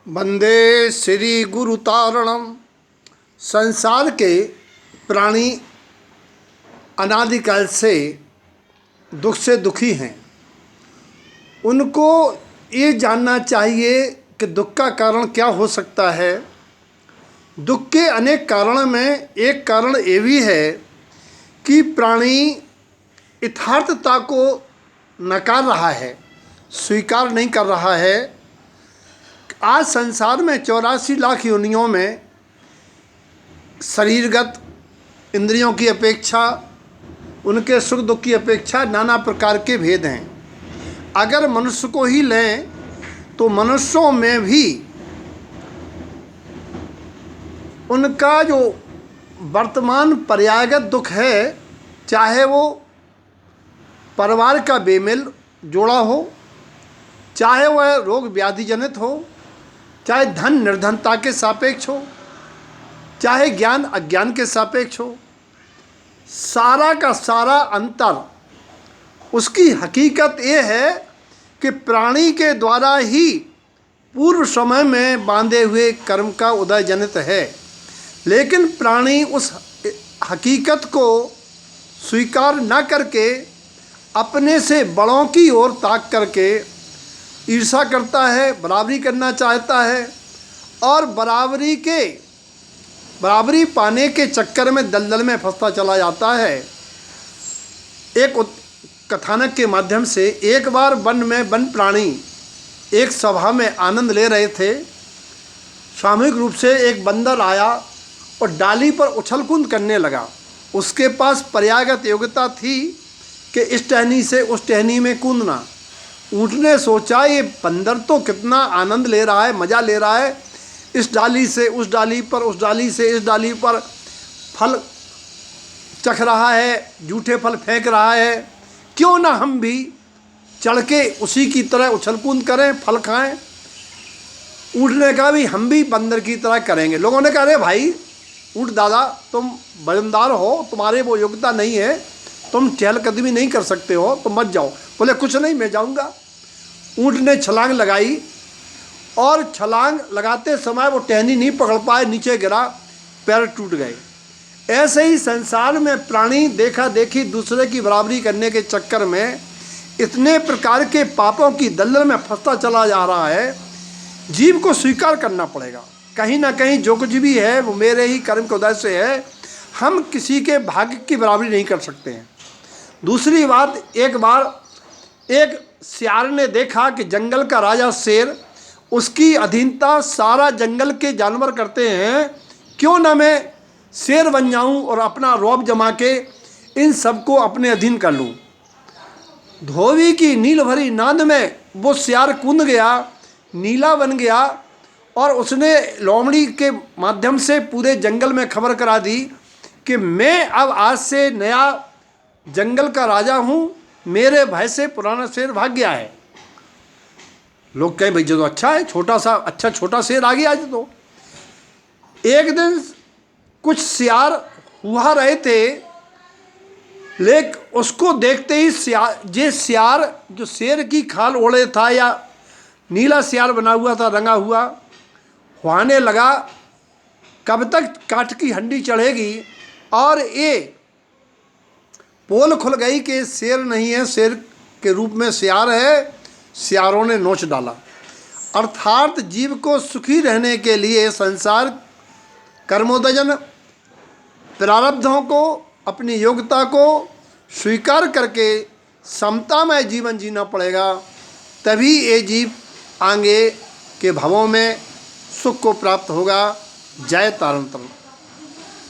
वंदे श्री गुरु तारणम। संसार के प्राणी अनादिकाल से दुख से दुखी हैं। उनको ये जानना चाहिए कि दुख का कारण क्या हो सकता है। दुख के अनेक कारण में एक कारण ये भी है कि प्राणी यथार्थता को नकार रहा है, स्वीकार नहीं कर रहा है। आज संसार में 84 लाख योनियों में शरीरगत इंद्रियों की अपेक्षा, उनके सुख दुख की अपेक्षा नाना प्रकार के भेद हैं। अगर मनुष्य को ही लें तो मनुष्यों में भी उनका जो वर्तमान पर्यायगत दुख है, चाहे वो परिवार का बेमेल जोड़ा हो, चाहे वह रोग व्याधि जनित हो, चाहे धन निर्धनता के सापेक्ष हो, चाहे ज्ञान अज्ञान के सापेक्ष हो, सारा का सारा अंतर उसकी हकीकत ये है कि प्राणी के द्वारा ही पूर्व समय में बांधे हुए कर्म का उदय जनित है। लेकिन प्राणी उस हकीकत को स्वीकार न करके अपने से बड़ों की ओर ताक करके ईर्ष्या करता है, बराबरी करना चाहता है और बराबरी पाने के चक्कर में दलदल में फंसता चला जाता है। एक कथानक के माध्यम से, एक बार वन में वन प्राणी एक सभा में आनंद ले रहे थे। सामूहिक रूप से एक बंदर आया और डाली पर उछल कूद करने लगा। उसके पास पर्यायगत योग्यता थी कि इस टहनी से उस टहनी में कूदना। ऊँट ने सोचा, ये बंदर तो कितना आनंद ले रहा है, मज़ा ले रहा है, इस डाली से उस डाली पर, उस डाली से इस डाली पर फल चख रहा है, जूठे फल फेंक रहा है, क्यों ना हम भी चढ़ के उसी की तरह उछल कूद करें, फल खाएं। ऊँट ने कहा भी हम भी बंदर की तरह करेंगे। लोगों ने कहा, अरे भाई ऊँट दादा, तुम वजनदार हो, तुम्हारे वो योग्यता नहीं है, तुम चहलकदमी नहीं कर सकते हो, तुम मत जाओ। बोले कुछ नहीं, मैं जाऊंगा। ऊँट ने छलांग लगाई और छलांग लगाते समय वो टहनी नहीं पकड़ पाए, नीचे गिरा, पैर टूट गए। ऐसे ही संसार में प्राणी देखा देखी दूसरे की बराबरी करने के चक्कर में इतने प्रकार के पापों की दलदल में फंसता चला जा रहा है। जीव को स्वीकार करना पड़ेगा, कहीं ना कहीं जो कुछ भी है वो मेरे ही कर्म के उदय से है। हम किसी के भाग्य की बराबरी नहीं कर सकते हैं। दूसरी बात, एक बार एक सियार ने देखा कि जंगल का राजा शेर, उसकी अधीनता सारा जंगल के जानवर करते हैं, क्यों ना मैं शेर बन जाऊं और अपना रौब जमा के इन सबको अपने अधीन कर लूं। धोबी की नील भरी नाद में वो सियार कूद गया, नीला बन गया और उसने लोमड़ी के माध्यम से पूरे जंगल में खबर करा दी कि मैं अब आज से नया जंगल का राजा हूँ, मेरे भय से पुराना शेर भाग गया है। लोग कहें भाई जो तो अच्छा है, छोटा शेर आ गया आज। तो एक दिन कुछ सियार हुआ रहे थे, लेकिन उसको देखते ही सियार जो शेर की खाल ओढ़े था या नीला सियार बना हुआ था, रंगा हुआ, हुआने लगा कब तक काठ की हंडी चढ़ेगी। और ये पोल खुल गई कि शेर नहीं है, शेर के रूप में सियार है। सियारों ने नोच डाला। अर्थात जीव को सुखी रहने के लिए संसार कर्मोदजन प्रारब्धों को, अपनी योग्यता को स्वीकार करके समतामय जीवन जीना पड़ेगा। तभी ये जीव आगे के भवों में सुख को प्राप्त होगा। जय तारण तारण।